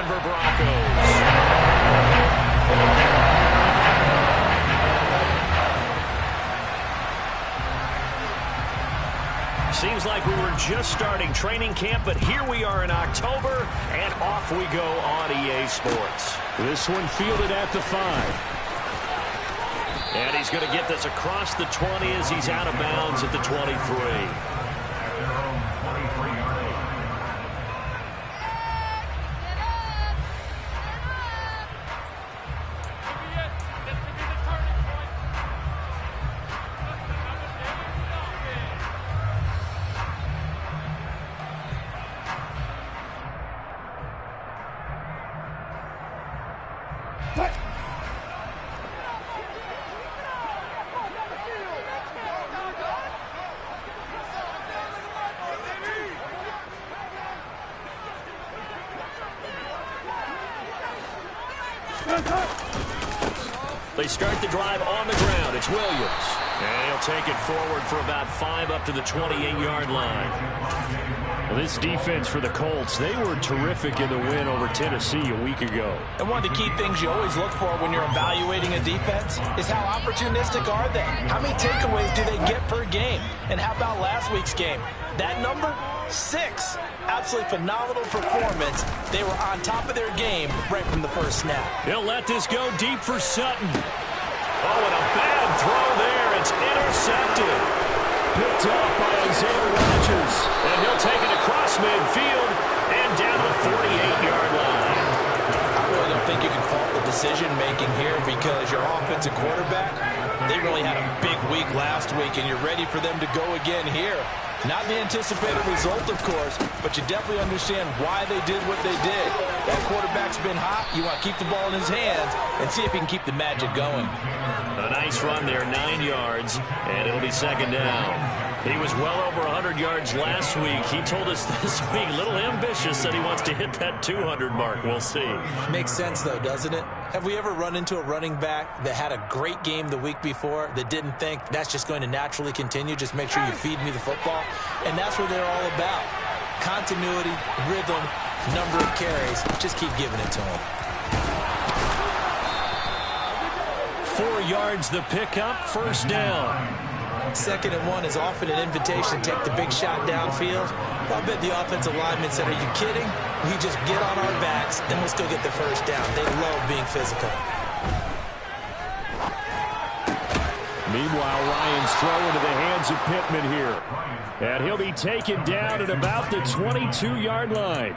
Denver Broncos. Seems like we were just starting training camp, but here we are in October, and off we go on EA Sports. This one fielded at the 5. And he's going to get this across the 20 as he's out of bounds at the 23. They start the drive on the ground. It's Williams. And he'll take it forward for about 5 up to the 28-yard line. Well, this defense for the Colts, they were terrific in the win over Tennessee a week ago. And one of the key things you always look for when you're evaluating a defense is how opportunistic are they? How many takeaways do they get per game? And how about last week's game? That number? 6. Absolutely phenomenal performance. They were on top of their game right from the first snap. He'll let this go deep for Sutton. Oh, and a bad throw there. It's intercepted. Picked up by Isaiah Rodgers. And he'll take it across midfield and down to the 48-yard line. I really don't think you can fault the decision-making here because your offensive quarterback, they really had a big week last week, and you're ready for them to go again here. Not the anticipated result, of course, but you definitely understand why they did what they did. That quarterback's been hot. You want to keep the ball in his hands and see if he can keep the magic going. A nice run there, 9 yards, and it'll be second down. He was well over 100 yards last week. He told us this week, a little ambitious, that he wants to hit that 200 mark. We'll see. Makes sense, though, doesn't it? Have we ever run into a running back that had a great game the week before that didn't think that's just going to naturally continue? Just make sure you feed me the football. And that's what they're all about. Continuity, rhythm, number of carries. Just keep giving it to them. 4 yards the pickup, first down. 2nd and 1 is often an invitation to take the big shot downfield. I bet the offensive lineman said, are you kidding? We just get on our backs and let's go get the first down. They love being physical. Meanwhile, Ryan's throw into the hands of Pittman here. And he'll be taken down at about the 22-yard line.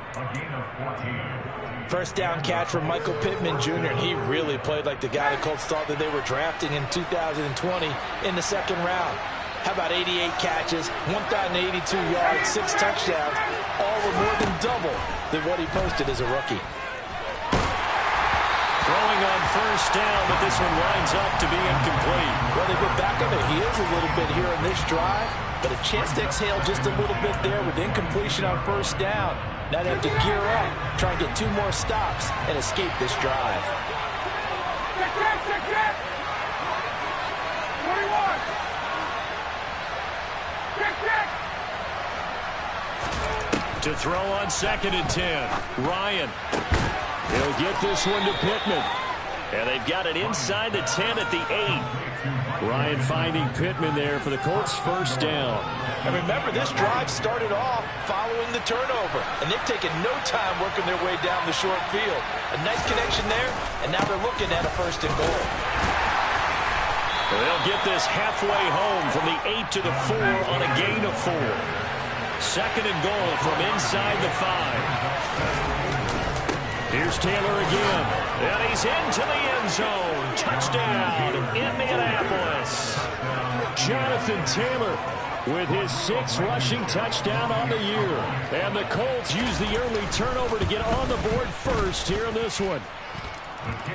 First down catch from Michael Pittman Jr. And he really played like the guy the Colts thought that they were drafting in 2020 in the 2nd round. How about 88 catches, 1,082 yards, 6 touchdowns, all were more than double than what he posted as a rookie. Throwing on first down, but this one winds up to be incomplete. Well, they go back on their heels a little bit here in this drive, but a chance to exhale just a little bit there with incompletion on first down. Now they have to gear up, try and get 2 more stops, and escape this drive. To throw on 2nd and 10, Ryan. He'll get this one to Pittman. And they've got it inside the 10 at the 8. Ryan finding Pittman there for the Colts' first down. And remember, this drive started off following the turnover, and they've taken no time working their way down the short field. A nice connection there, and now they're looking at a 1st and goal. They'll get this halfway home from the 8 to the 4 on a gain of 4. 2nd and goal from inside the 5. Here's Taylor again. And he's into the end zone. Touchdown, Indianapolis. Jonathan Taylor with his 6th rushing touchdown on the year. And the Colts use the early turnover to get on the board first here in this one.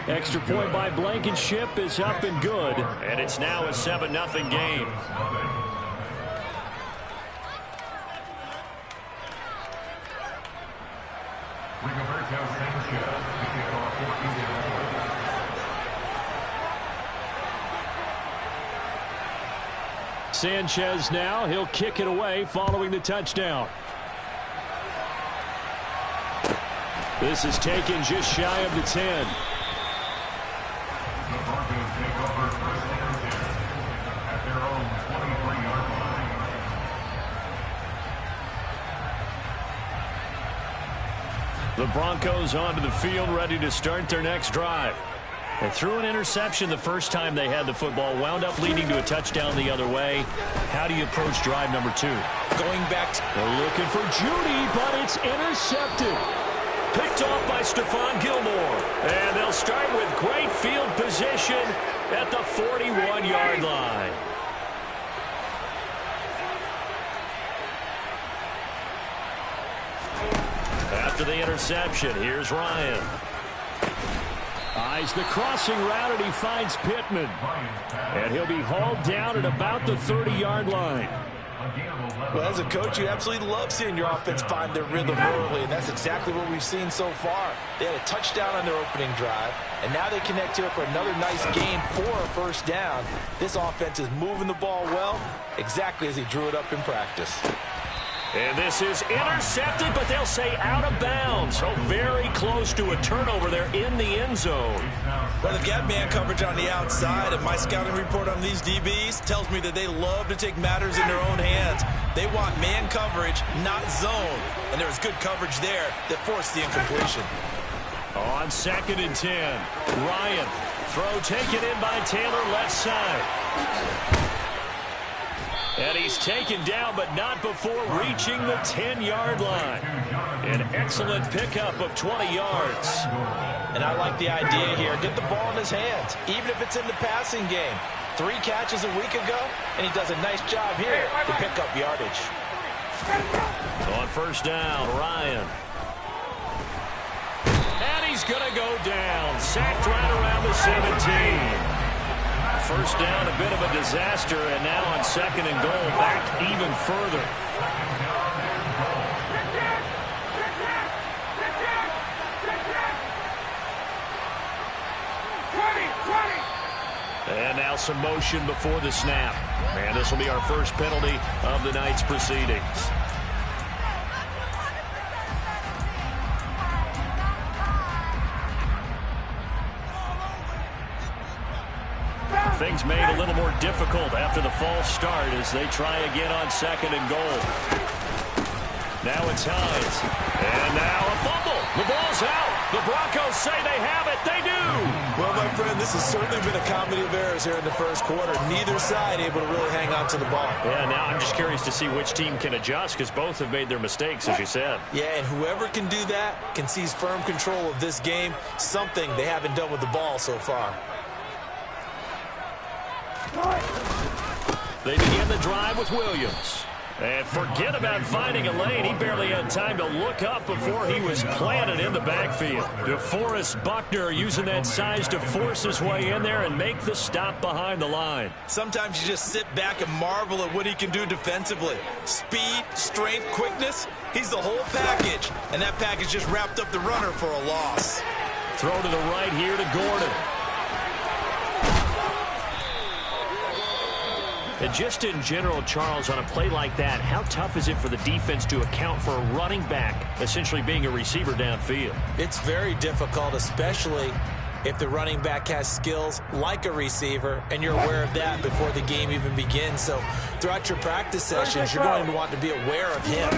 Extra point by Blankenship is up and good. And it's now a 7-0 game. Sanchez now, he'll kick it away following the touchdown. This is taken just shy of the 10. The Broncos onto the field, ready to start their next drive. They threw an interception the first time they had the football, wound up leading to a touchdown the other way. How do you approach drive number 2? Going back to... They're looking for Judy, but it's intercepted. Picked off by Stephon Gilmore. And they'll start with great field position at the 41-yard line. After the interception, here's Ryan. Eyes the crossing route, and he finds Pittman. And he'll be hauled down at about the 30-yard line. Well, as a coach, you absolutely love seeing your offense find their rhythm early, and that's exactly what we've seen so far. They had a touchdown on their opening drive, and now they connect here for another nice gain for a first down. This offense is moving the ball well, exactly as he drew it up in practice. And this is intercepted, but they'll say out of bounds. So very close to a turnover there in the end zone. Well, they've got man coverage on the outside, and my scouting report on these DBs tells me that they love to take matters in their own hands. They want man coverage, not zone. And there was good coverage there that forced the incompletion. On 2nd and 10, Ryan. Throw taken in by Taylor, left side. And he's taken down, but not before reaching the 10-yard line. An excellent pickup of 20 yards. And I like the idea here. Get the ball in his hands, even if it's in the passing game. 3 catches a week ago, and he does a nice job here to pick up yardage. On first down, Ryan. And he's going to go down. Sacked right around the 17. First down, a bit of a disaster, and now on 2nd and goal, back even further. And now some motion before the snap. And this will be our first penalty of the night's proceedings. Things made a little more difficult after the false start as they try again on 2nd and goal. Now it's Hines. And now a fumble. The ball's out. The Broncos say they have it. They do. Well, my friend, this has certainly been a comedy of errors here in the first quarter. Neither side able to really hang on to the ball. Yeah, now I'm just curious to see which team can adjust because both have made their mistakes, as you said. Yeah, and whoever can do that can seize firm control of this game, something they haven't done with the ball so far. They begin the drive with Williams. And forget about finding a lane. He barely had time to look up before he was planted in the backfield. DeForest Buckner using that size to force his way in there and make the stop behind the line. Sometimes you just sit back and marvel at what he can do defensively. Speed, strength, quickness, he's the whole package. And that package just wrapped up the runner for a loss. Throw to the right here to Gordon. And just in general, Charles, on a play like that, how tough is it for the defense to account for a running back essentially being a receiver downfield? It's very difficult, especially if the running back has skills like a receiver, and you're aware of that before the game even begins. So throughout your practice sessions, you're going to want to be aware of him.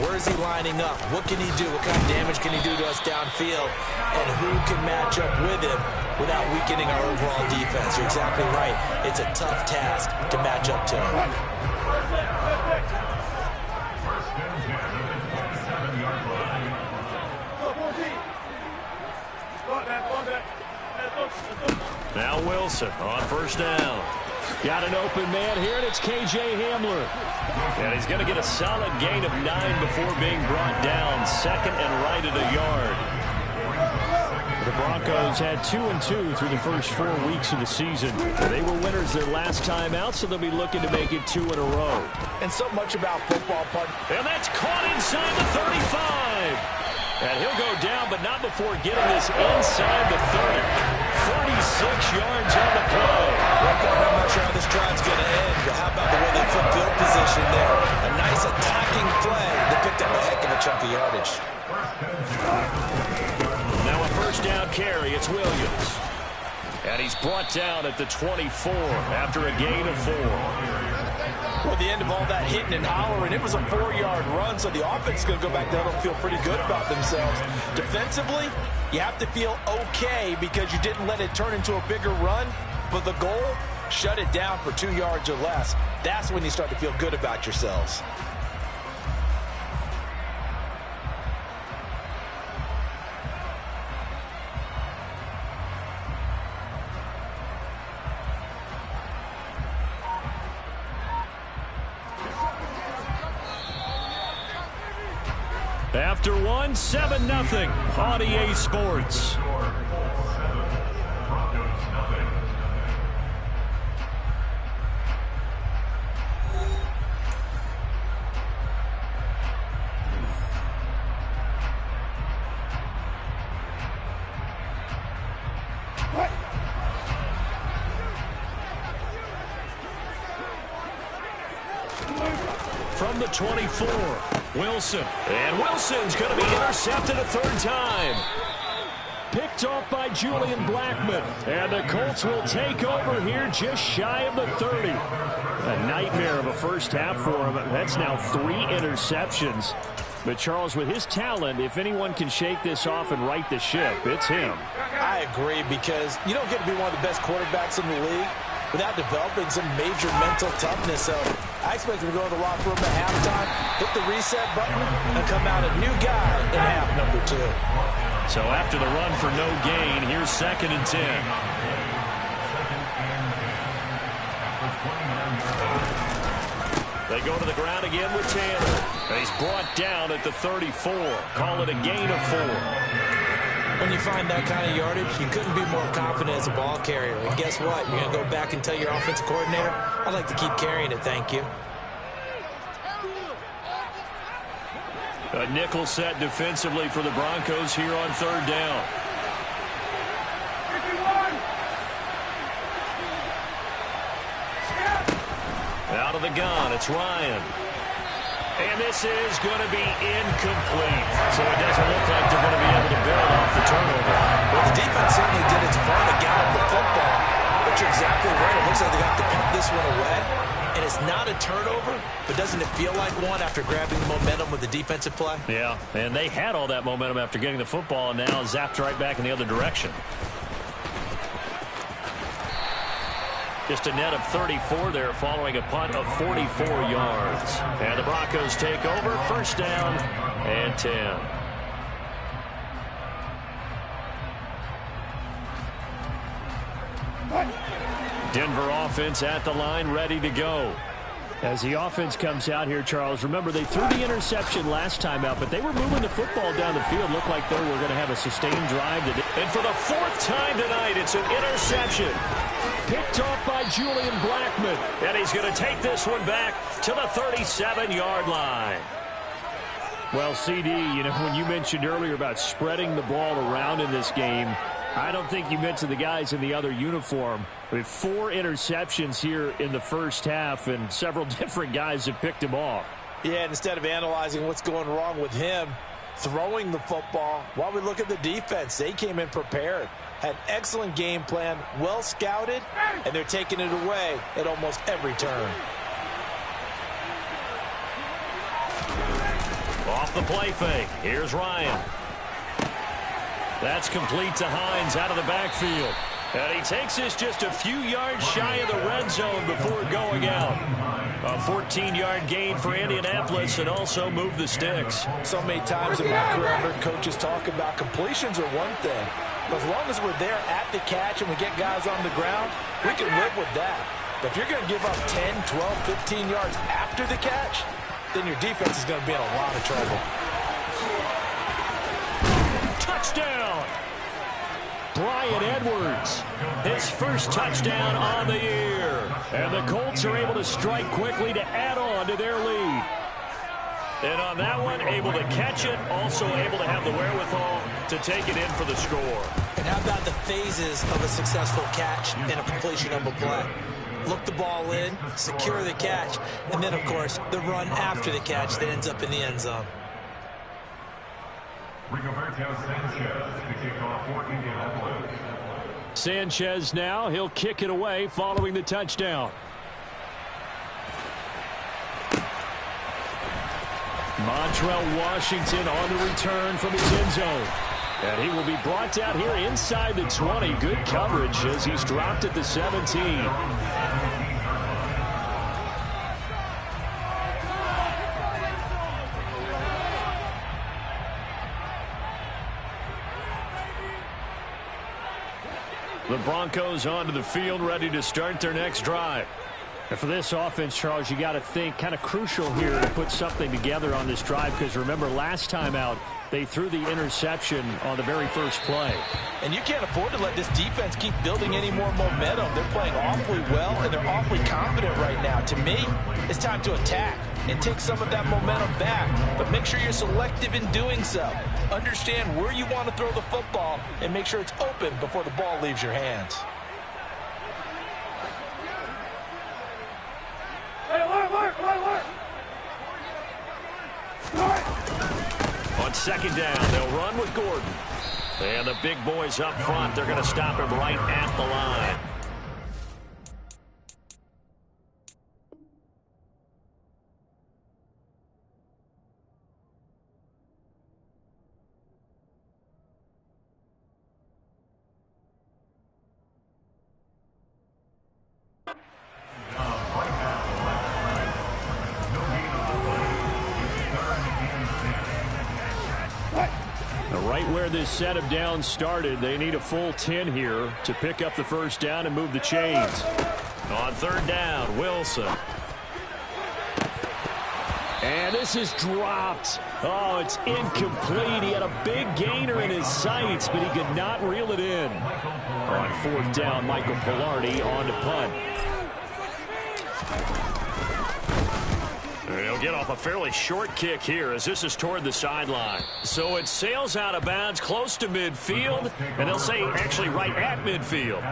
Where is he lining up? What can he do? What kind of damage can he do to us downfield? And who can match up with him without weakening our overall defense? You're exactly right. It's a tough task to match up to him. Now Wilson on first down. Got an open man here, and it's K.J. Hamler. And he's going to get a solid gain of 9 before being brought down. 2nd and right at a yard. The Broncos had 2-2 through the first 4 weeks of the season. They were winners their last time out, so they'll be looking to make it 2 in a row. And so much about football, and that's caught inside the 35. And he'll go down, but not before getting this inside the 30. 46 yards on the play. I'm not sure how this drive's going to end, but how about the way they flip field position there? A nice attacking play that picked up a heck of a chunk of yardage. carry. It's Williams. And he's brought down at the 24 after a gain of 4. Well, the end of all that hitting and hollering, it was a 4-yard run, so the offense is going to go back down and feel pretty good about themselves. Defensively, you have to feel okay because you didn't let it turn into a bigger run, but the goal, shut it down for 2 yards or less. That's when you start to feel good about yourselves. After one, 7-0 on EA Sports. From the 24, Wilson. And Wilson's going to be intercepted a 3rd time. Picked off by Julian Blackmon. And the Colts will take over here just shy of the 30. A nightmare of a first half for him. That's now 3 interceptions. But Charles, with his talent, if anyone can shake this off and right the ship, it's him. I agree, because you don't get to be one of the best quarterbacks in the league without developing some major mental toughness. So I expect him to go to the locker room at halftime, hit the reset button, and come out a new guy in half number 2. So after the run for no gain, here's 2nd and 10. They go to the ground again with Taylor. He's brought down at the 34. Call it a gain of 4. When you find that kind of yardage, you couldn't be more confident as a ball carrier. And guess what? You're going to go back and tell your offensive coordinator, I'd like to keep carrying it, thank you. A nickel set defensively for the Broncos here on 3rd down. Out of the gun, it's Ryan. And this is going to be incomplete. So it doesn't look like they're going to be able to build off the turnover. Well, the defense certainly did its part to get the football. But you're exactly right. It looks like they got to punt this one away. And it's not a turnover, but doesn't it feel like one after grabbing the momentum with the defensive play? Yeah, and they had all that momentum after getting the football, and now zapped right back in the other direction. Just a net of 34 there following a punt of 44 yards. And the Broncos take over, 1st down and 10. Denver offense at the line, ready to go. As the offense comes out here, Charles, remember they threw the interception last time out, but they were moving the football down the field. Looked like they were going to have a sustained drive. And for the 4th time tonight, it's an interception. Picked off by Julian Blackmon. And he's going to take this one back to the 37-yard line. Well, CD, when you mentioned earlier about spreading the ball around in this game, I don't think you mentioned the guys in the other uniform. We have 4 interceptions here in the first half, and several different guys have picked him off. Yeah, and instead of analyzing what's going wrong with him throwing the football, while we look at the defense, they came in prepared. Had excellent game plan, well scouted, and they're taking it away at almost every turn. Off the play fake. Here's Ryan. That's complete to Hines out of the backfield. And he takes this just a few yards shy of the red zone before going out. A 14-yard gain for Indianapolis, and also move the sticks. So many times in my career, I've heard coaches talk about completions are one thing. But as long as we're there at the catch and we get guys on the ground, we can live with that. But if you're going to give up 10, 12, 15 yards after the catch, then your defense is going to be in a lot of trouble. Touchdown! Bryan Edwards, his first touchdown on the year. And the Colts are able to strike quickly to add on to their lead. And on that one, able to catch it, also able to have the wherewithal to take it in for the score. And how about the phases of a successful catch and a completion of a play? Look the ball in, secure the catch, and then, of course, the run after the catch that ends up in the end zone. Sanchez now, he'll kick it away following the touchdown. Montrell Washington on the return from his end zone. And he will be brought down here inside the 20. Good coverage as he's dropped at the 17. The Broncos onto the field, ready to start their next drive. And for this offense, Charles, you got to think kind of crucial here to put something together on this drive, because remember last time out they threw the interception on the very first play. And you can't afford to let this defense keep building any more momentum. They're playing awfully well, and they're awfully confident right now. To me, it's time to attack and take some of that momentum back, but make sure you're selective in doing so. Understand where you want to throw the football and make sure it's open before the ball leaves your hands. On second down, they'll run with Gordon. And the big boys up front, they're going to stop him right at the line. Right where this set of downs started, they need a full 10 here to pick up the first down and move the chains. On third down, Wilson. And this is dropped. Oh, it's incomplete. He had a big gainer in his sights, but he could not reel it in. On fourth down, Michael Pilardi on to punt. He'll get off a fairly short kick here as this is toward the sideline. So it sails out of bounds close to midfield, and they'll say actually right at midfield.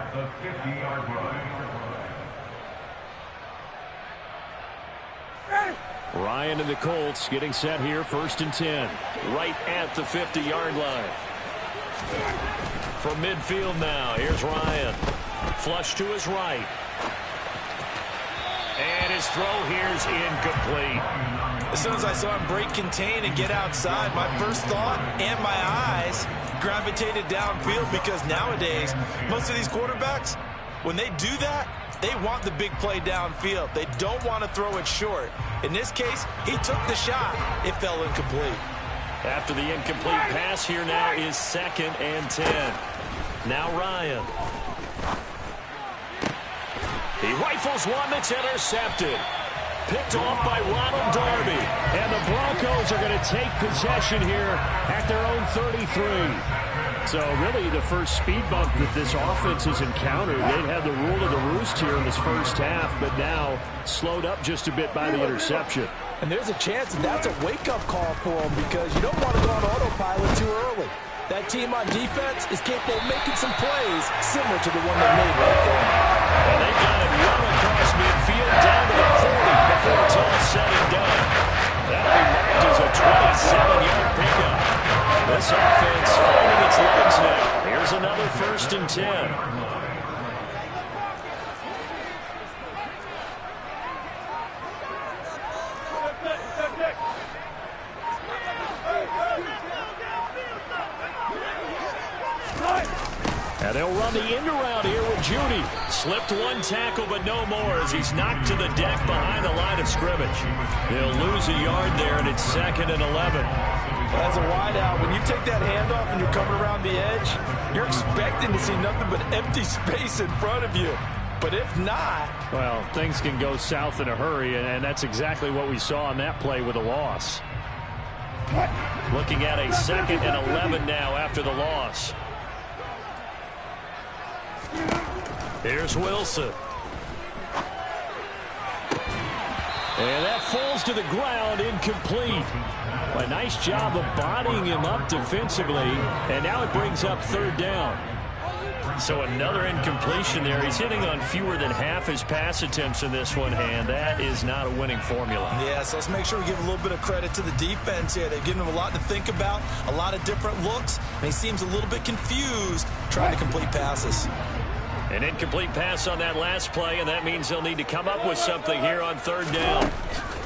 Ryan and the Colts getting set here, 1st and 10. Right at the 50-yard line. From midfield now, here's Ryan. Flush to his right. And his throw here's incomplete. As soon as I saw him break contain and get outside, my first thought and my eyes gravitated downfield, because nowadays, most of these quarterbacks, when they do that, they want the big play downfield. They don't want to throw it short. In this case, he took the shot. It fell incomplete. After the incomplete pass, here now is 2nd and 10. Now Ryan. He rifles one that's intercepted. Picked off by Ronald Darby. And the Broncos are going to take possession here at their own 33. So really the first speed bump that this offense has encountered. They'd had the rule of the roost here in this first half, but now slowed up just a bit by the interception. And there's a chance that's a wake-up call for them, because you don't want to go on autopilot too early. That team on defense is capable of making some plays similar to the one they made right there. And they've got it run across midfield down to the 40 before it's all said and done. That'll be marked as a 27-yard pickup. This offense finding its legs now. Here's another 1st and 10. And they'll run the end around here with Judy. Slipped one tackle, but no more as he's knocked to the deck behind the line of scrimmage. They'll lose a yard there, and it's 2nd and 11. As a wideout, when you take that handoff and you're coming around the edge, you're expecting to see nothing but empty space in front of you. But if not... well, things can go south in a hurry, and that's exactly what we saw on that play with a loss. Looking at a 2nd and 11 now after the loss. Here's Wilson. And that falls to the ground, incomplete. A nice job of bodying him up defensively, and now it brings up 3rd down. So another incompletion there. He's hitting on fewer than half his pass attempts in this one, and that is not a winning formula. Yeah, so let's make sure we give a little bit of credit to the defense here. They've given him a lot to think about, a lot of different looks, and he seems a little bit confused trying to complete passes. An incomplete pass on that last play, and that means they'll need to come up with something here on third down.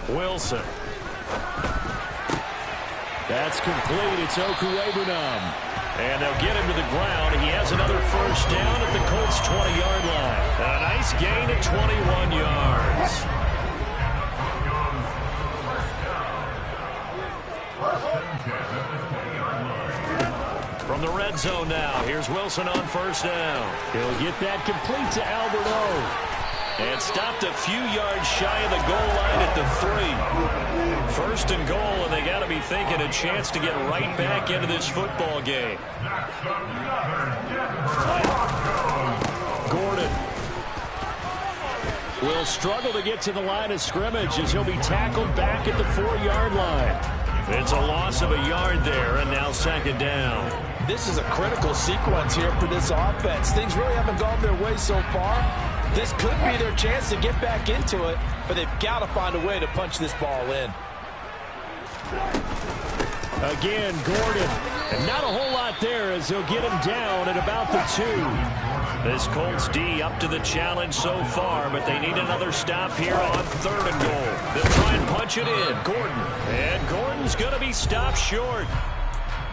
Wilson. That's complete. It's Okuwebunam. And they'll get him to the ground. He has another first down at the Colts' 20-yard line. A nice gain at 21 yards. From the red zone now, here's Wilson on first down. He'll get that complete to Albert O. And stopped a few yards shy of the goal line at the 3. First and goal, and they got to be thinking a chance to get right back into this football game. Gordon will struggle to get to the line of scrimmage as he'll be tackled back at the 4-yard line. It's a loss of a yard there, and now second down. This is a critical sequence here for this offense. Things really haven't gone their way so far. This could be their chance to get back into it, but they've got to find a way to punch this ball in. Again, Gordon. And not a whole lot there as he'll get him down at about the 2. This Colts D up to the challenge so far, but they need another stop here on third and goal. They'll try and punch it in. Gordon. And Gordon's going to be stopped short.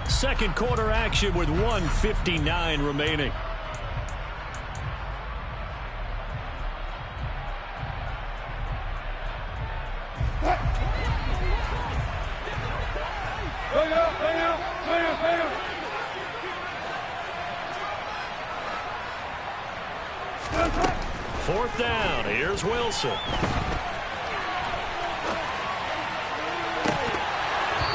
Second quarter action with 1:59 remaining. Fourth down. Here's Wilson.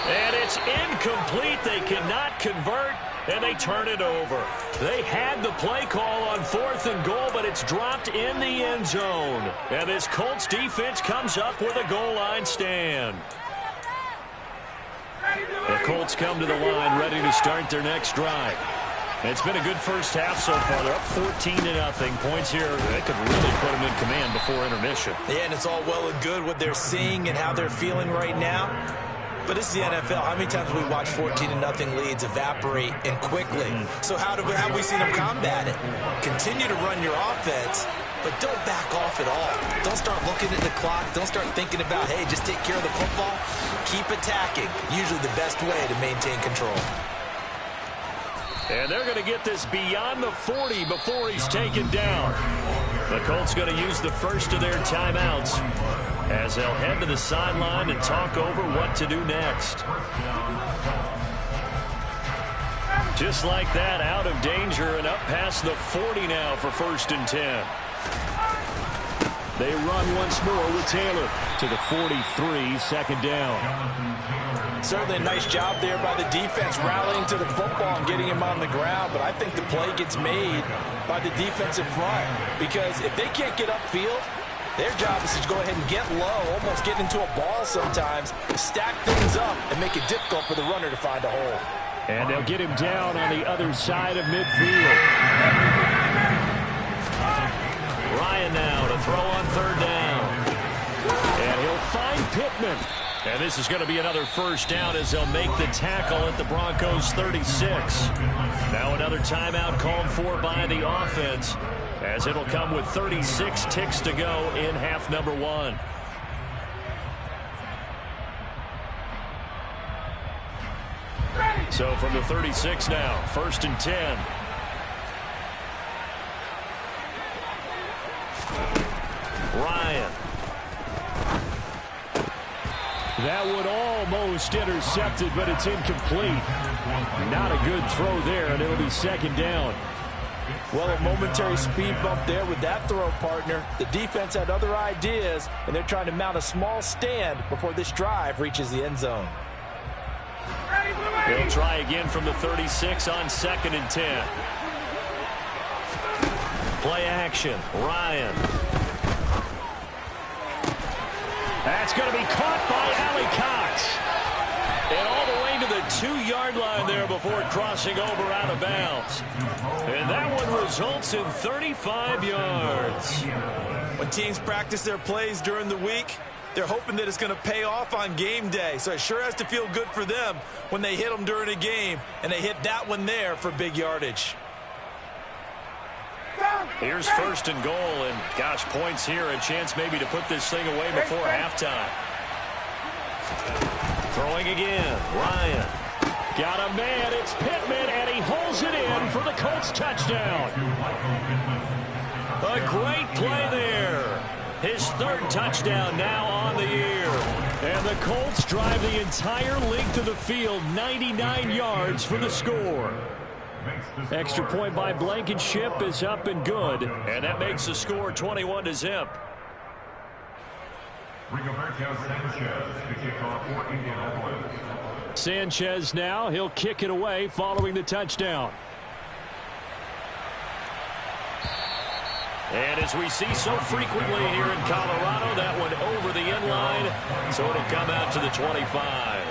And it's incomplete. They cannot convert, and they turn it over. They had the play call on fourth and goal, but it's dropped in the end zone. And this Colts defense comes up with a goal line stand. The Colts come to the line ready to start their next drive. It's been a good first half so far. They're up 14-0. Points here, they could really put them in command before intermission. Yeah, and it's all well and good what they're seeing and how they're feeling right now. But this is the NFL. How many times have we watched 14-0 leads evaporate and quickly? So how have we seen them combat it? Continue to run your offense, but don't back off at all. Don't start looking at the clock. Don't start thinking about, hey, just take care of the football. Keep attacking. Usually the best way to maintain control. And they're going to get this beyond the 40 before he's taken down. The Colts going to use the first of their timeouts as they'll head to the sideline and talk over what to do next. Just like that, out of danger and up past the 40 now for 1st and 10. They run once more with Taylor to the 43, second down. Certainly a nice job there by the defense rallying to the football and getting him on the ground, but I think the play gets made by the defensive front because if they can't get upfield, their job is to go ahead and get low, almost get into a ball sometimes, stack things up, and make it difficult for the runner to find a hole. And they'll get him down on the other side of midfield. Ryan now to throw on third down. And he'll find Pittman. And this is going to be another first down as they'll make the tackle at the Broncos 36. Now another timeout called for by the offense as it'll come with 36 ticks to go in half number 1. So from the 36 now, 1st and 10. Ryan. That would almost intercepted, but it's incomplete. Not a good throw there, and it'll be second down. Well, a momentary speed bump there with that throw, partner. The defense had other ideas, and they're trying to mount a small stand before this drive reaches the end zone. They'll try again from the 36 on 2nd and 10. Play action. Ryan. That's going to be caught by Alley Cox. And all the way to the 2-yard line there before crossing over out of bounds. And that one results in 35 yards. When teams practice their plays during the week, they're hoping that it's going to pay off on game day. So it sure has to feel good for them when they hit them during a game, and they hit that one there for big yardage. Here's 1st and goal, and gosh, points here, a chance maybe to put this thing away before halftime. Throwing again, Ryan. Got a man, it's Pittman, and he holds it in for the Colts touchdown. A great play there. His 3rd touchdown now on the year. And the Colts drive the entire length of the field, 99 yards for the score. Extra point by Blankenship is up and good. And that makes the score 21-0. Sanchez now, he'll kick it away following the touchdown. And as we see so frequently here in Colorado, that one over the end line, so it'll come out to the 25.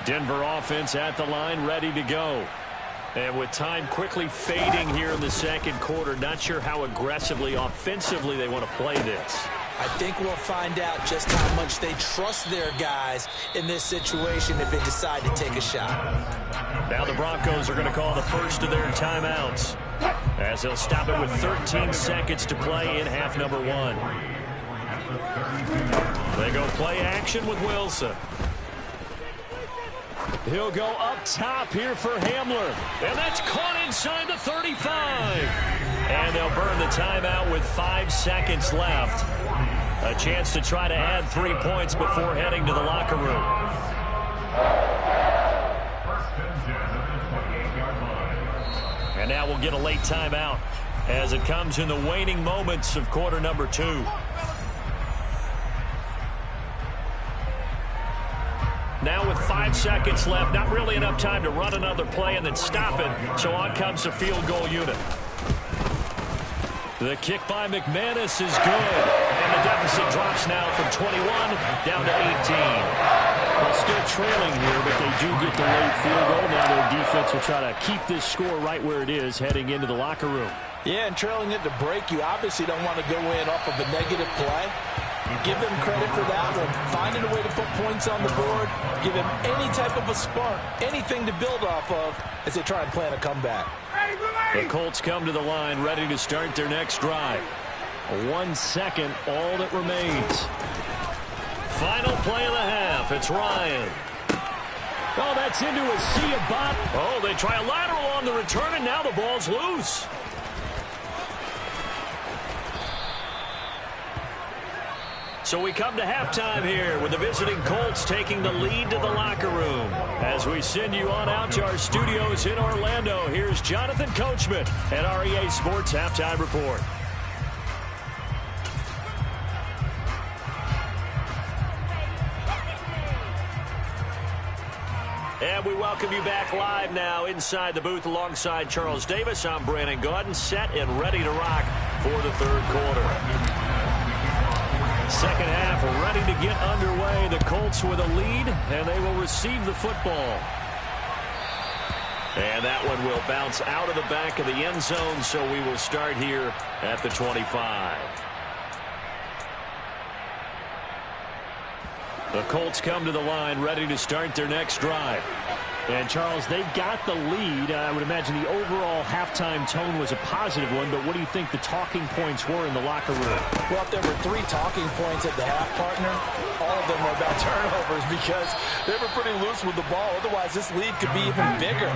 Denver offense at the line, ready to go. And with time quickly fading here in the 2nd quarter, not sure how aggressively, offensively they want to play this. I think we'll find out just how much they trust their guys in this situation if they decide to take a shot. Now the Broncos are going to call the first of their timeouts, as they'll stop it with 13 seconds to play in half number 1. They go play action with Wilson. He'll go up top here for Hamler. And that's caught inside the 35. And they'll burn the timeout with 5 seconds left. A chance to try to add 3 points before heading to the locker room. And now we'll get a late timeout as it comes in the waning moments of quarter number 2. Now with 5 seconds left, not really enough time to run another play and then stop it. So on comes the field goal unit. The kick by McManus is good. And the deficit drops now from 21 down to 18. Well, still trailing here, but they do get the late field goal. Now their defense will try to keep this score right where it is heading into the locker room. Yeah, and trailing it to break, you obviously don't want to go in off of a negative play. Give them credit for that one. Finding a way to put points on the board. Give them any type of a spark, anything to build off of as they try and plan a comeback. The Colts come to the line ready to start their next drive. 1 second, all that remains. Final play of the half. It's Ryan. Oh, that's into a sea of bot. Oh, they try a lateral on the return, and now the ball's loose. So we come to halftime here with the visiting Colts taking the lead to the locker room. As we send you on out to our studios in Orlando, here's Jonathan Coachman at REA Sports Halftime Report. And we welcome you back live now inside the booth alongside Charles Davis. I'm Brandon Gaudin, set and ready to rock for the 3rd quarter. Second half ready to get underway. The Colts with a lead, and they will receive the football. And that one will bounce out of the back of the end zone, so we will start here at the 25. The Colts come to the line ready to start their next drive. And, Charles, they got the lead. I would imagine the overall halftime tone was a positive one, but what do you think the talking points were in the locker room? Well, if there were 3 talking points at the half, partner, all of them were about turnovers because they were pretty loose with the ball. Otherwise, this lead could be even bigger.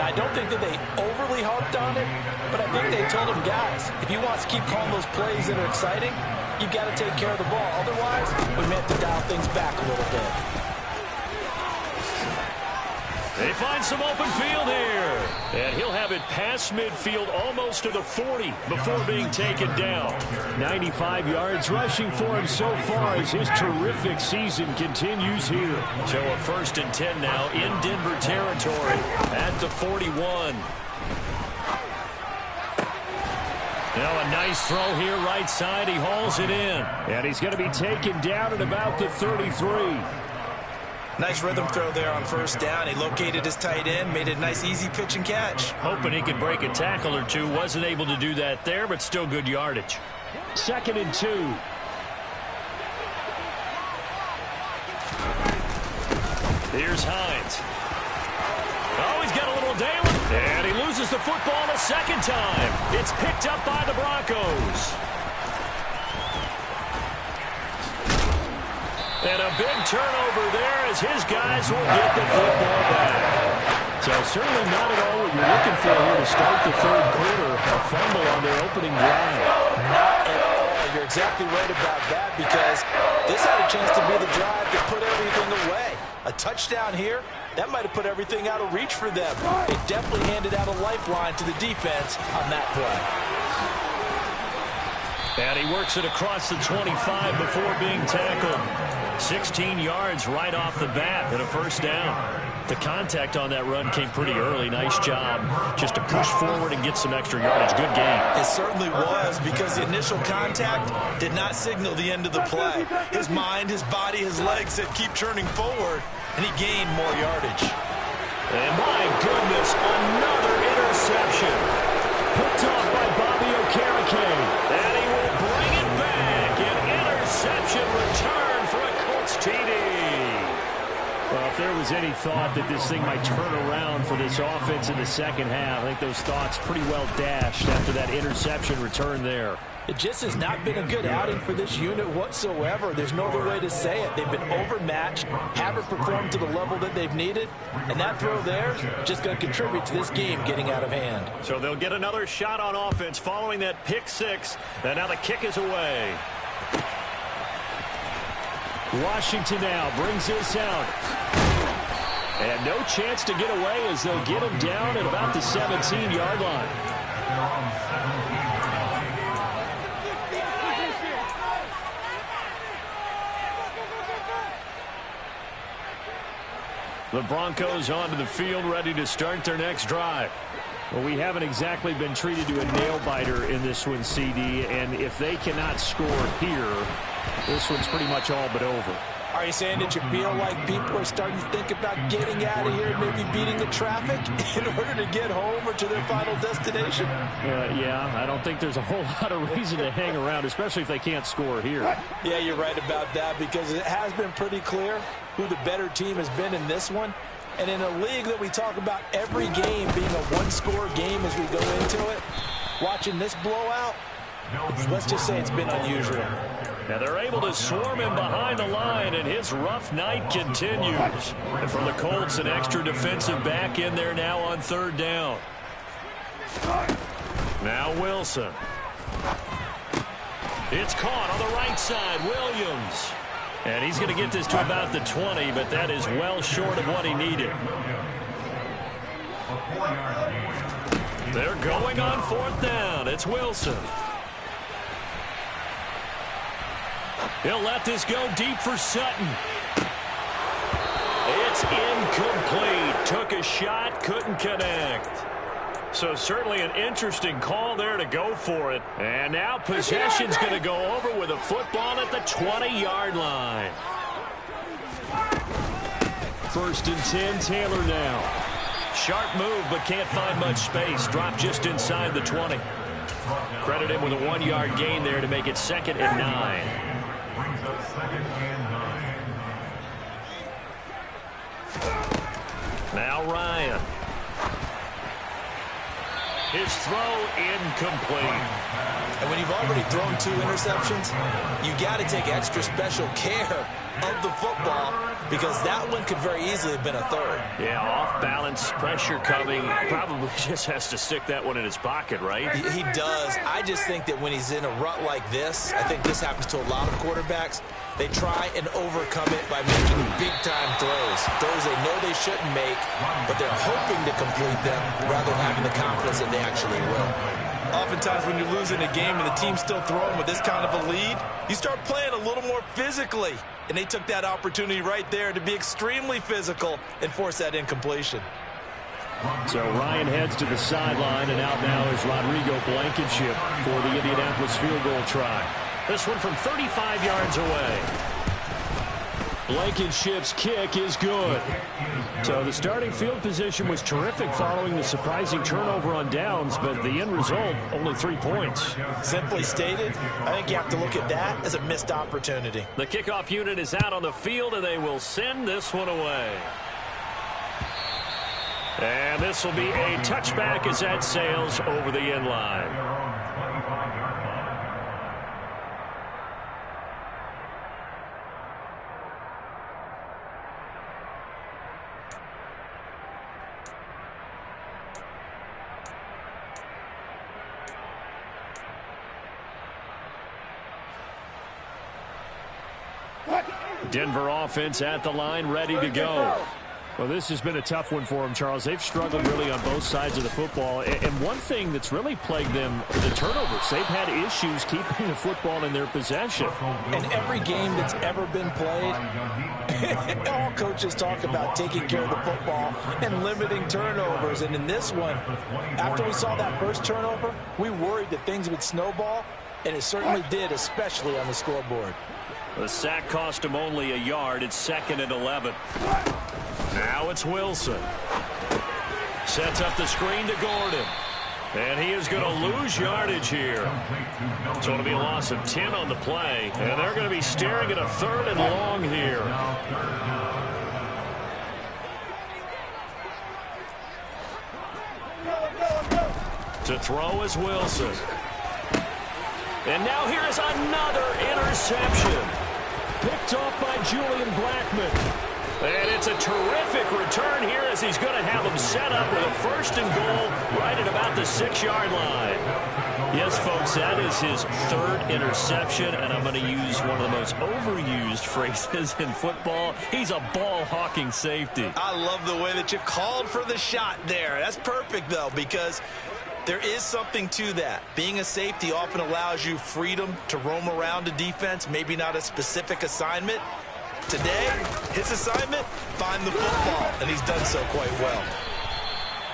Now, I don't think that they overly harped on it, but I think they told them, guys, if you want to keep calling those plays that are exciting, you've got to take care of the ball. Otherwise, we may have to dial things back a little bit. They find some open field here. And he'll have it past midfield almost to the 40 before being taken down. 95 yards rushing for him so far as his terrific season continues here. So a 1st and 10 now in Denver territory at the 41. Now a nice throw here right side. He hauls it in. And he's going to be taken down at about the 33. Nice rhythm throw there on first down. He located his tight end, made a nice easy pitch and catch. Hoping he could break a tackle or two. Wasn't able to do that there, but still good yardage. 2nd and 2. Here's Hines. Oh, he's got a little Dalen. And he loses the football a second time. It's picked up by the Broncos. And a big turnover there as his guys will get the football back. So certainly not at all what you're looking for here to start the third quarter. A fumble on their opening drive. Not at all. You're exactly right about that because this had a chance to be the drive that put everything away. A touchdown here, that might have put everything out of reach for them. It definitely handed out a lifeline to the defense on that play. And he works it across the 25 before being tackled. 16 yards right off the bat and a first down. The contact on that run came pretty early. Nice job just to push forward and get some extra yardage. Good game. It certainly was because the initial contact did not signal the end of the play. His mind, his body, his legs said keep churning forward, and he gained more yardage. And my goodness, another interception. Picked off by Bobby Okereke. And he will bring it back. An interception return for a Colts TD. Well, if there was any thought that this thing might turn around for this offense in the second half, I think those thoughts pretty well dashed after that interception return there. It just has not been a good outing for this unit whatsoever. There's no other way to say it. They've been overmatched, haven't performed to the level that they've needed, and that throw there just going to contribute to this game getting out of hand. So they'll get another shot on offense following that pick six, and now the kick is away. Washington now brings this out. And no chance to get away as they'll get him down at about the 17-yard line. The Broncos onto the field ready to start their next drive. Well, we haven't exactly been treated to a nail-biter in this one, CD, and if they cannot score here, this one's pretty much all but over. Are you saying that you feel like people are starting to think about getting out of here, maybe beating the traffic in order to get home or to their final destination? Yeah, I don't think there's a whole lot of reason to hang around, especially if they can't score here. Yeah, you're right about that because it has been pretty clear who the better team has been in this one. And in a league that we talk about every game being a one-score game as we go into it, watching this blowout, let's just say it's been unusual. Now they're able to swarm him behind the line, and his rough night continues. And for the Colts, an extra defensive back in there now on third down. Now Wilson. It's caught on the right side, Williams. And he's going to get this to about the 20, but that is well short of what he needed. They're going on fourth down. It's Wilson. He'll let this go deep for Sutton. It's incomplete. Took a shot, couldn't connect. So certainly an interesting call there to go for it. And now possession's going to go over with a football at the 20-yard line. 1st and 10, Taylor now. Sharp move, but can't find much space. Dropped just inside the 20. Credit him with a 1-yard gain there to make it 2nd and 9. Now Ryan. His throw incomplete. And when you've already thrown 2 interceptions, you got to take extra special care of the football because that one could very easily have been a 3rd. Yeah, off balance, pressure coming. Probably just has to stick that one in his pocket, right? He does. I just think that when he's in a rut like this, I think this happens to a lot of quarterbacks, they try and overcome it by making big-time throws. Throws they know they shouldn't make, but they're hoping to complete them rather than having the confidence that they actually will. Oftentimes when you're losing a game and the team's still throwing with this kind of a lead, you start playing a little more physically. And they took that opportunity right there to be extremely physical and force that incompletion. So Ryan heads to the sideline, and out now is Rodrigo Blankenship for the Indianapolis field goal try. This one from 35 yards away. Blankenship's kick is good. So the starting field position was terrific following the surprising turnover on downs, but the end result, only 3 points. Simply stated, I think you have to look at that as a missed opportunity. The kickoff unit is out on the field, and they will send this one away. And this will be a touchback as that sails over the end line. Denver offense at the line, ready to go. Well, this has been a tough one for them, Charles. They've struggled really on both sides of the football. And one thing that's really plagued them, the turnovers. They've had issues keeping the football in their possession. In every game that's ever been played, all coaches talk about taking care of the football and limiting turnovers. And in this one, after we saw that first turnover, we worried that things would snowball, and it certainly did, especially on the scoreboard. The sack cost him only a yard. It's 2nd and 11. Now it's Wilson. Sets up the screen to Gordon. And he is going to lose yardage here. So it'll be a loss of 10 on the play. And they're going to be staring at a 3rd and long here. To throw is Wilson. And now here is another interception. Picked off by Julian Blackmon. And it's a terrific return here as he's going to have him set up with a 1st and goal right at about the 6-yard line. Yes, folks, that is his 3rd interception, and I'm going to use one of the most overused phrases in football. He's a ball-hawking safety. I love the way that you called for the shot there. That's perfect, though, because there is something to that. Being a safety often allows you freedom to roam around a defense, maybe not a specific assignment. Today, his assignment, find the football, and he's done so quite well.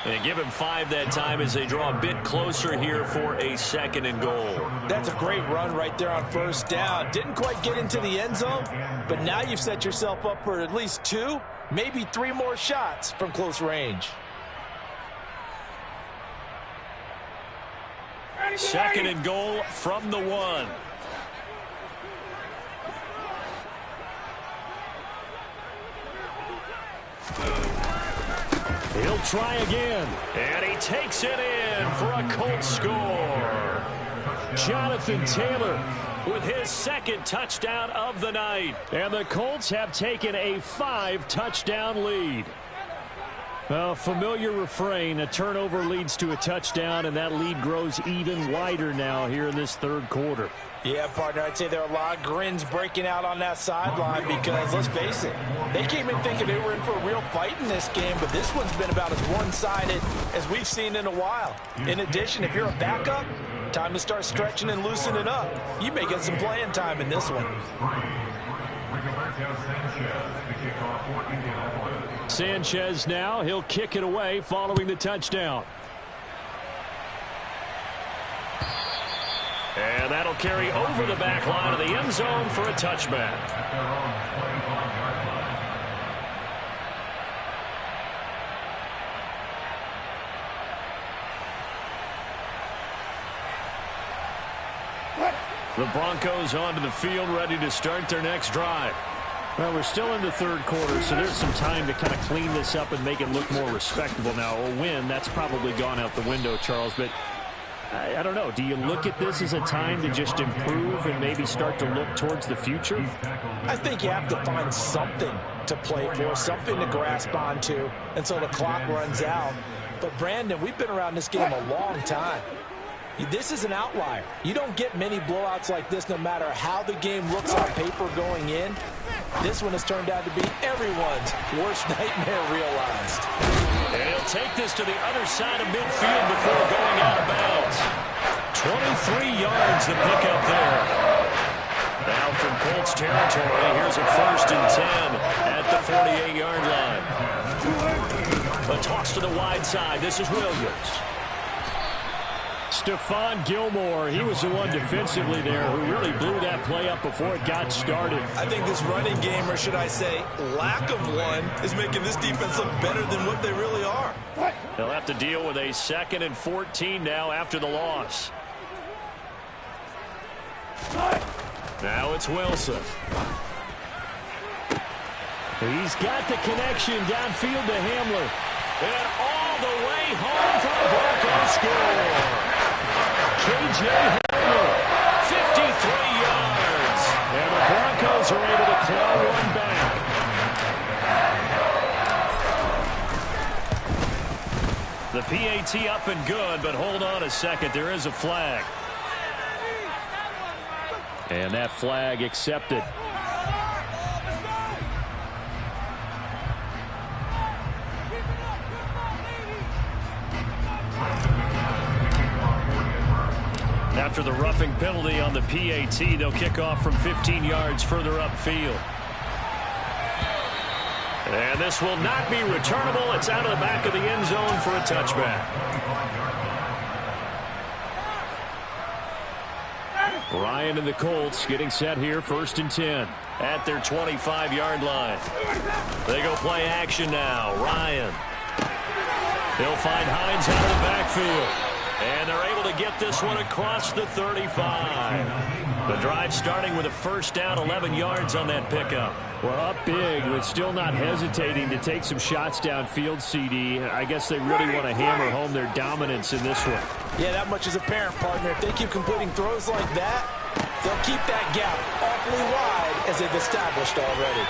And give him 5 that time as they draw a bit closer here for a 2nd and goal. That's a great run right there on 1st down. Didn't quite get into the end zone, but now you've set yourself up for at least 2, maybe 3 more shots from close range. 2nd and goal from the 1. He'll try again. And he takes it in for a Colts score. Jonathan Taylor with his 2nd touchdown of the night. And the Colts have taken a 5-touchdown lead. Well, familiar refrain, a turnover leads to a touchdown, and that lead grows even wider now here in this 3rd quarter. Yeah, partner, I'd say there are a lot of grins breaking out on that sideline because, let's face it, they came in thinking they were in for a real fight in this game, but this one's been about as one-sided as we've seen in a while. In addition, if you're a backup, time to start stretching and loosening up. You may get some playing time in this one. Sanchez now, he'll kick it away following the touchdown. And that'll carry over the back line of the end zone for a touchback. The Broncos onto the field, ready to start their next drive. Well, we're still in the 3rd quarter, so there's some time to kind of clean this up and make it look more respectable now. A win, that's probably gone out the window, Charles, but I don't know. Do you look at this as a time to just improve and maybe start to look towards the future? I think you have to find something to play for, something to grasp onto until the clock runs out. But, Brandon, we've been around this game a long time. This is an outlier. You don't get many blowouts like this no matter how the game looks on paper going in. This one has turned out to be everyone's worst nightmare realized. And he'll take this to the other side of midfield before going out of bounds. 23 yards to pick up there. Now from Colts territory, here's a 1st and 10 at the 48-yard line. A Toss to the wide side. This is Williams. Stephon Gilmore, he was the one defensively there who really blew that play up before it got started. I think this running game, or should I say lack of one, is making this defense look better than what they really are. They'll have to deal with a 2nd and 14 now after the loss. Now it's Wilson. He's got the connection downfield to Hamler. And all the way home for the Broncos score. K.J. Hamler, 53 yards. And the Broncos are able to claw one back. The PAT up and good, but hold on a second. There is a flag. And that flag accepted. After the roughing penalty on the PAT, they'll kick off from 15 yards further upfield. And this will not be returnable. It's out of the back of the end zone for a touchback. Ryan and the Colts getting set here, 1st and 10. At their 25-yard line. They go play action now. Ryan. They'll find Hines out of the backfield. And they're able to get this one across the 35. The drive starting with a 1st down, 11 yards on that pickup. Well, up big, but still not hesitating to take some shots downfield, CD. I guess they really want to hammer home their dominance in this one. Yeah, that much is apparent, partner. If they keep completing throws like that, they'll keep that gap awfully wide as they've established already.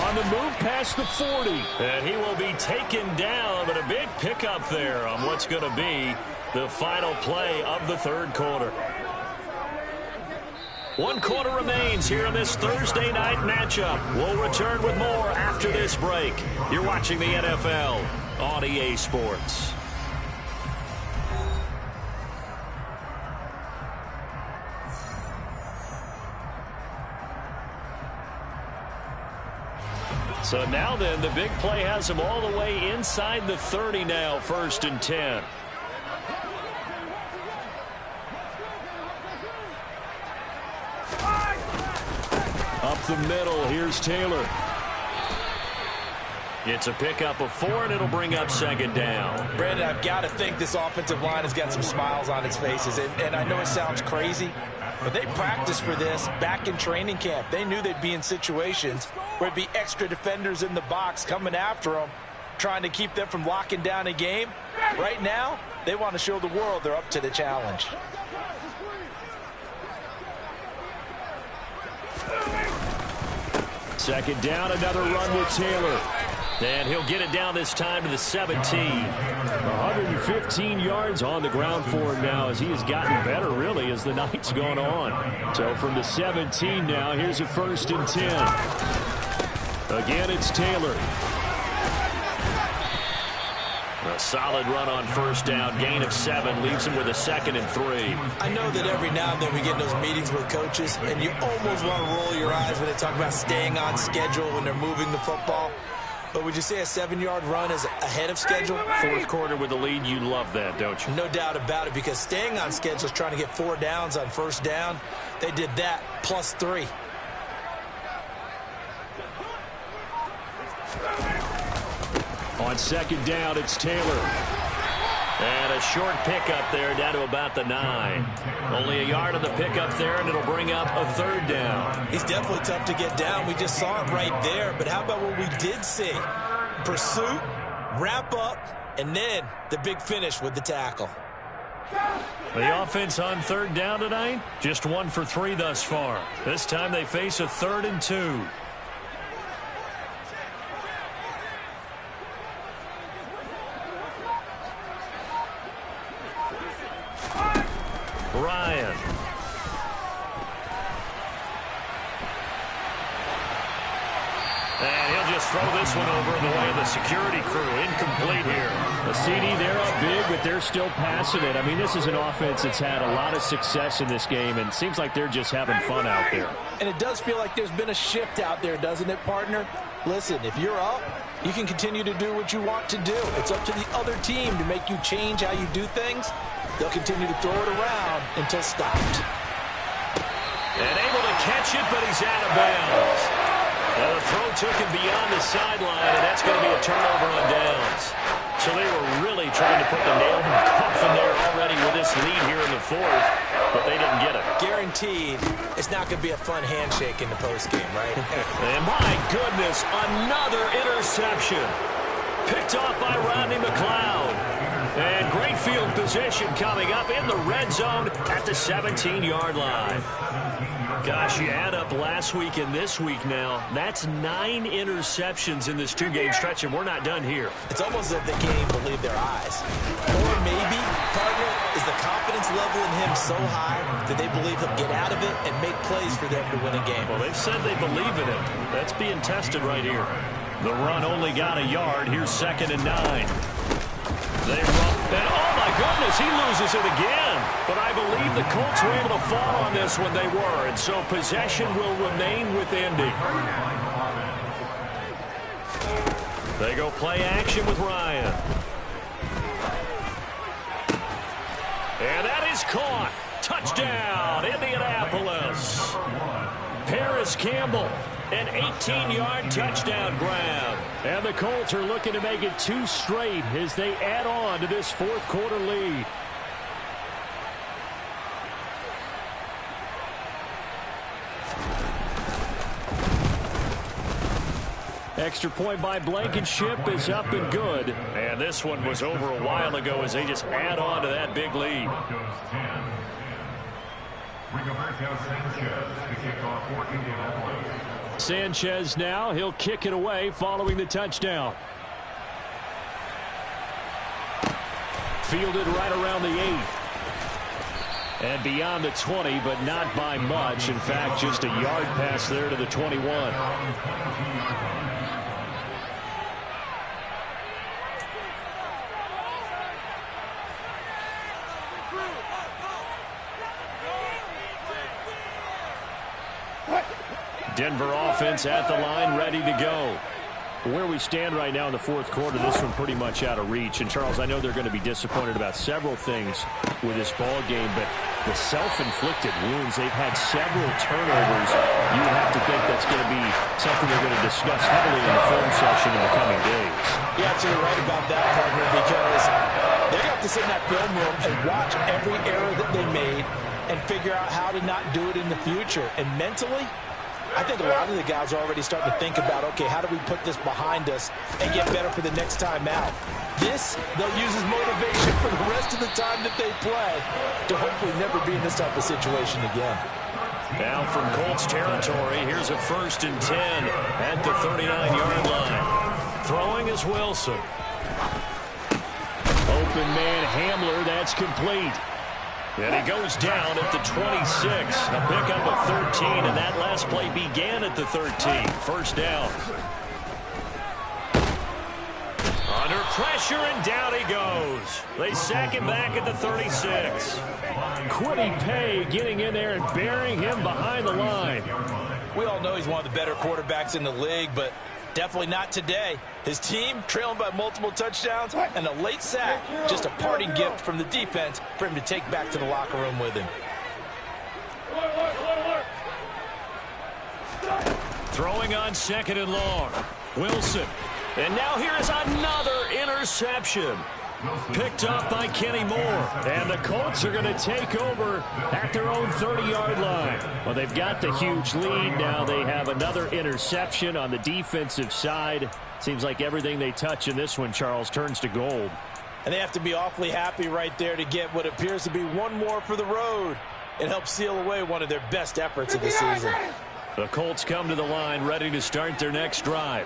On the move past the 40. And he will be taken down, but a big pickup there on what's going to be the final play of the 3rd quarter. 1 quarter remains here in this Thursday night matchup. We'll return with more after this break. You're watching the NFL on EA Sports. So now then, the big play has them all the way inside the 30 now, 1st and 10. Up the middle, here's Taylor. It's a pickup of 4, and it'll bring up 2nd down. Brandon, I've got to think this offensive line has got some smiles on its faces. And I know it sounds crazy, but they practiced for this back in training camp. They knew they'd be in situations where it'd be extra defenders in the box coming after them, trying to keep them from locking down a game. Right now, they want to show the world they're up to the challenge. Second down, another run with Taylor. And he'll get it down this time to the 17. 115 yards on the ground for him now as he has gotten better, really, as the night's gone on. So from the 17 now, here's a 1st and 10. Again, it's Taylor. A solid run on 1st down, gain of 7, leaves him with a 2nd and 3. I know that every now and then we get in those meetings with coaches, and you almost want to roll your eyes when they talk about staying on schedule when they're moving the football. But would you say a 7-yard run is ahead of schedule? 4th quarter with the lead, you love that, don't you? No doubt about it, because staying on schedule is trying to get 4 downs on 1st down. They did that, plus 3. On 2nd down, it's Taylor. And a short pickup there down to about the 9. Only a yard on the pickup there, and it'll bring up a 3rd down. He's definitely tough to get down. We just saw it right there. But how about what we did see? Pursuit, wrap up, and then the big finish with the tackle. The offense on 3rd down tonight, just 1 for 3 thus far. This time they face a 3rd and 2. Ryan. And he'll just throw this one over in the way of the security crew. Incomplete here. The CD, they're up big, but they're still passing it. I mean, this is an offense that's had a lot of success in this game, and it seems like they're just having fun out there. And it does feel like there's been a shift out there, doesn't it, partner? Listen, if you're up, you can continue to do what you want to do. It's up to the other team to make you change how you do things. They'll continue to throw it around until stopped. And able to catch it, but he's out of bounds. Now the throw took him beyond the sideline, and that's going to be a turnover on downs. So they were really trying to put the nail in the coffin there already with this lead here in the fourth, but they didn't get it. Guaranteed, it's not going to be a fun handshake in the postgame, right? And my goodness, another interception. Picked off by Rodney McLeod. And great field position coming up in the red zone at the 17-yard line. Gosh, you add up last week and this week now. That's 9 interceptions in this two-game stretch, and we're not done here. It's almost as if they can't even believe their eyes. Or maybe, partner, is the confidence level in him so high that they believe he'll get out of it and make plays for them to win a game. Well, they've said they believe in him. That's being tested right here. The run only got a yard. Here's 2nd and 9. They run, and oh my goodness, he loses it again. But I believe the Colts were able to fall on this when they were, and so possession will remain with Indy. They go play action with Ryan. And that is caught. Touchdown, Indianapolis. Paris Campbell. An 18-yard touchdown grab. And the Colts are looking to make it 2 straight as they add on to this fourth quarter lead. Extra point by Blankenship is up and good. And this one was over a while ago as they just add on to that big lead. Sanchez now, he'll kick it away following the touchdown. Fielded right around the 8. And beyond the 20, but not by much. In fact, just a yard pass there to the 21. Denver offense at the line, ready to go. Where we stand right now in the fourth quarter, this one pretty much out of reach. And, Charles, I know they're going to be disappointed about several things with this ball game, but the self-inflicted wounds, they've had several turnovers. You would have to think that's going to be something they're going to discuss heavily in the film session in the coming days. You're absolutely right about that, partner, because they're going to have to sit in that film room and watch every error that they made and figure out how to not do it in the future. And mentally, I think a lot of the guys are already starting to think about, okay, how do we put this behind us and get better for the next time out? This, they'll use as motivation for the rest of the time that they play to hopefully never be in this type of situation again. Now from Colts territory, here's a 1st and 10 at the 39-yard line. Throwing is Wilson. Open man Hamler, that's complete. And he goes down at the 26. A pickup of 13, and that last play began at the 13. First down. Under pressure, and down he goes. They sack him back at the 36. Quiddy Pay getting in there and burying him behind the line. We all know he's one of the better quarterbacks in the league, but definitely not today. His team trailing by multiple touchdowns and a late sack. Just a parting gift from the defense for him to take back to the locker room with him. Throwing on 2nd and long. Wilson. And now here is another interception. Picked up by Kenny Moore. And the Colts are going to take over at their own 30-yard line. Well, they've got the huge lead. Now they have another interception on the defensive side. Seems like everything they touch in this one, Charles, turns to gold. And they have to be awfully happy right there to get what appears to be one more for the road. It helps seal away one of their best efforts of the season. The Colts come to the line ready to start their next drive.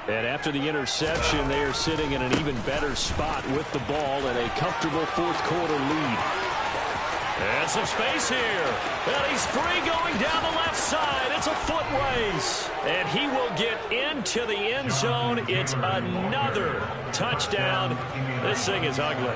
And after the interception, they are sitting in an even better spot with the ball and a comfortable fourth quarter lead. And some space here. And he's free going down the left side. It's a foot race. And he will get into the end zone. It's another touchdown. This thing is ugly.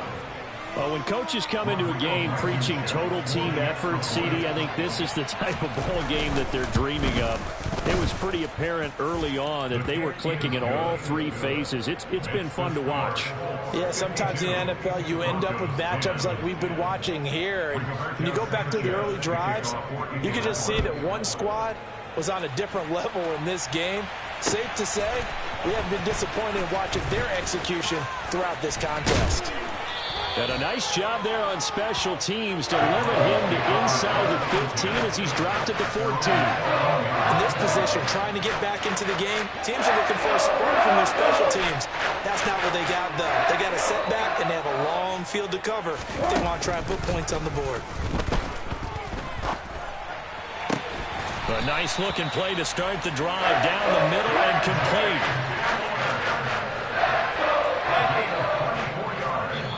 When coaches come into a game preaching total team effort, CD, I think this is the type of ball game that they're dreaming of. It was pretty apparent early on that they were clicking in all three phases. It's been fun to watch. Yeah, sometimes in the NFL you end up with matchups like we've been watching here. And when you go back to the early drives, you can just see that one squad was on a different level in this game. Safe to say, we haven't been disappointed in watching their execution throughout this contest. And a nice job there on special teams to limit him to inside the 15 as he's dropped at the 14. In this position, trying to get back into the game, teams are looking for a spark from their special teams. That's not what they got, though. They got a setback, and they have a long field to cover if they want to try and put points on the board. A nice-looking play to start the drive down the middle and complete.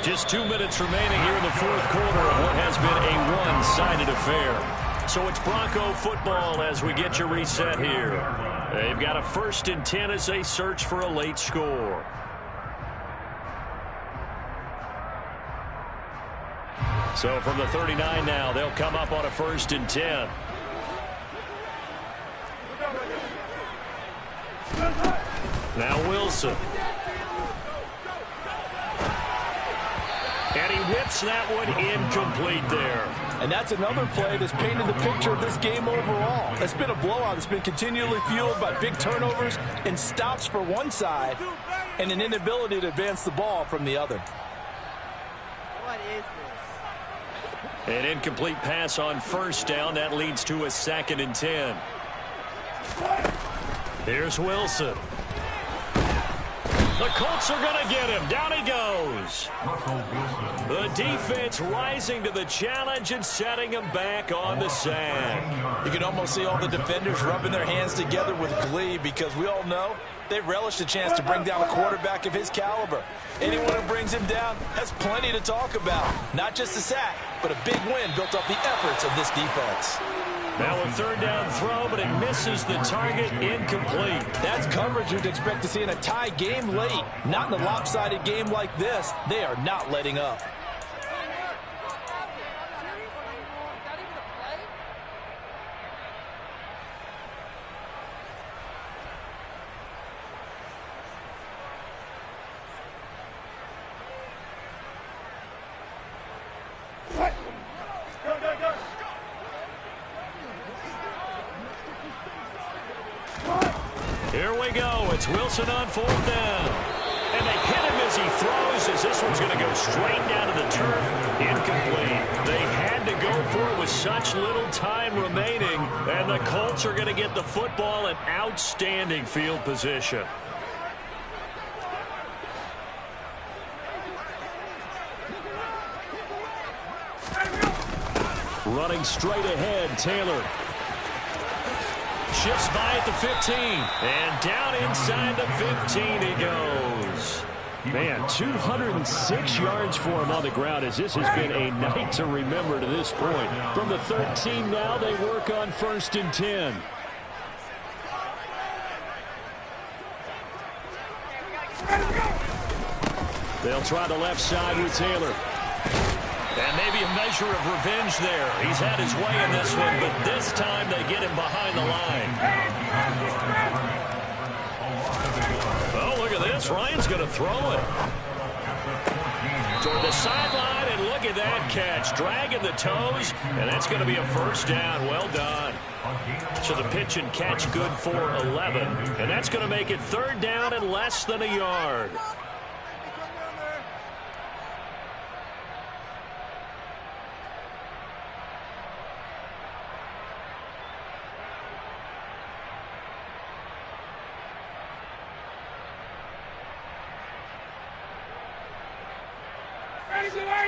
Just 2 minutes remaining here in the fourth quarter of what has been a one-sided affair. So it's Bronco football as we get you reset here. They've got a 1st and 10 as they search for a late score. So from the 39 now, they'll come up on a 1st and 10. Now Wilson. And he whips that one incomplete there. And that's another play that's painted the picture of this game overall. It's been a blowout. It's been continually fueled by big turnovers and stops for one side and an inability to advance the ball from the other. What is this? An incomplete pass on 1st down. That leads to a 2nd and 10. Here's Wilson. The Colts are going to get him. Down he goes. The defense rising to the challenge and setting him back on the sack. You can almost see all the defenders rubbing their hands together with glee because we all know they relish the chance to bring down a quarterback of his caliber. Anyone who brings him down has plenty to talk about. Not just a sack, but a big win built off the efforts of this defense. Now a 3rd down throw, but it misses the target, incomplete. That's coverage you'd expect to see in a tie game late. Not in a lopsided game like this. They are not letting up. Here we go. It's Wilson on 4th down. And they hit him as he throws, as this one's going to go straight down to the turf. Incomplete. They had to go for it with such little time remaining. And the Colts are going to get the football in outstanding field position. Running straight ahead, Taylor. Shifts by at the 15. And down inside the 15 he goes. Man, 206 yards for him on the ground as this has been a night to remember to this point. From the 13 now, they work on 1st and 10. They'll try the left side with Taylor. And maybe a measure of revenge there. He's had his way in this one, but this time they get him behind the line. Oh, look at this. Ryan's going to throw it. Toward the sideline, and look at that catch. Dragging the toes, and that's going to be a 1st down. Well done. So the pitch and catch good for 11. And that's going to make it 3rd down and less than a yard.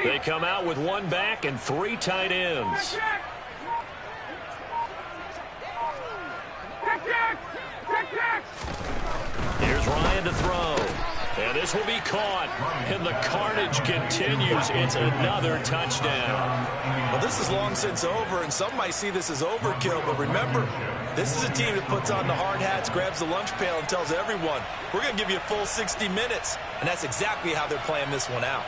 They come out with 1 back and 3 tight ends. Here's Ryan to throw. And this will be caught. And the carnage continues. It's another touchdown. Well, this is long since over, and some might see this as overkill. But remember, this is a team that puts on the hard hats, grabs the lunch pail, and tells everyone, we're going to give you a full 60 minutes. And that's exactly how they're playing this one out.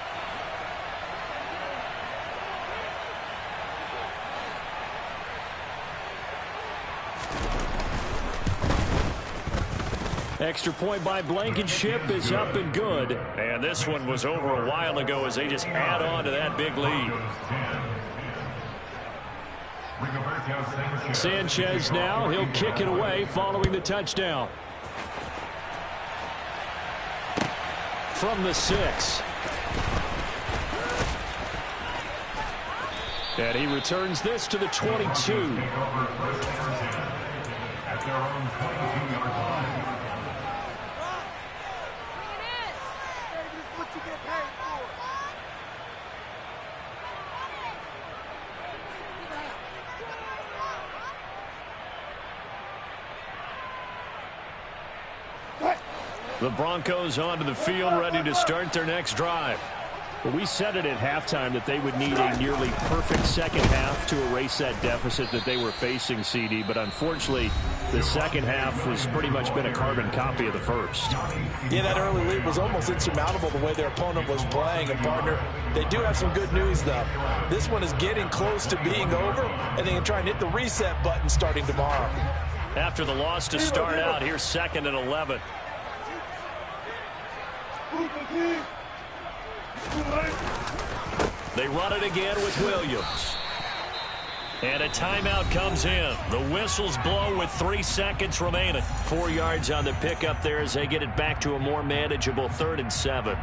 Extra point by Blankenship is up and good. And this one was over a while ago as they just add on to that big lead. Sanchez now, he'll kick it away following the touchdown. From the 6. And he returns this to the 22. The Broncos onto the field, ready to start their next drive. Well, we said it at halftime that they would need a nearly perfect second half to erase that deficit that they were facing, CD. But unfortunately, the second half has pretty much been a carbon copy of the first. Yeah, that early lead was almost insurmountable the way their opponent was playing. And, partner, they do have some good news, though. This one is getting close to being over, and they can try and hit the reset button starting tomorrow. After the loss to start out, here's 2nd and 11. They run it again with Williams. And a timeout comes in. The whistles blow with 3 seconds remaining. 4 yards on the pickup there as they get it back to a more manageable 3rd and 7.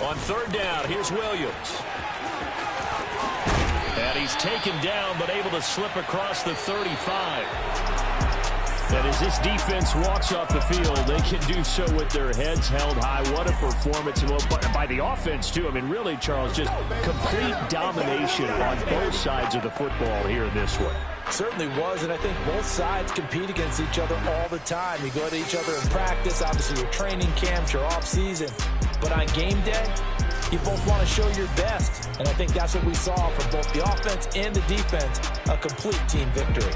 On 3rd down, here's Williams. And he's taken down, but able to slip across the 35. And as this defense walks off the field, they can do so with their heads held high. What a performance by the offense, too. I mean, really, Charles, just complete domination on both sides of the football here in this one. Certainly was, and I think both sides compete against each other all the time. You go to each other in practice, obviously your training camps, your off-season. But on game day, you both want to show your best, and I think that's what we saw from both the offense and the defense, a complete team victory.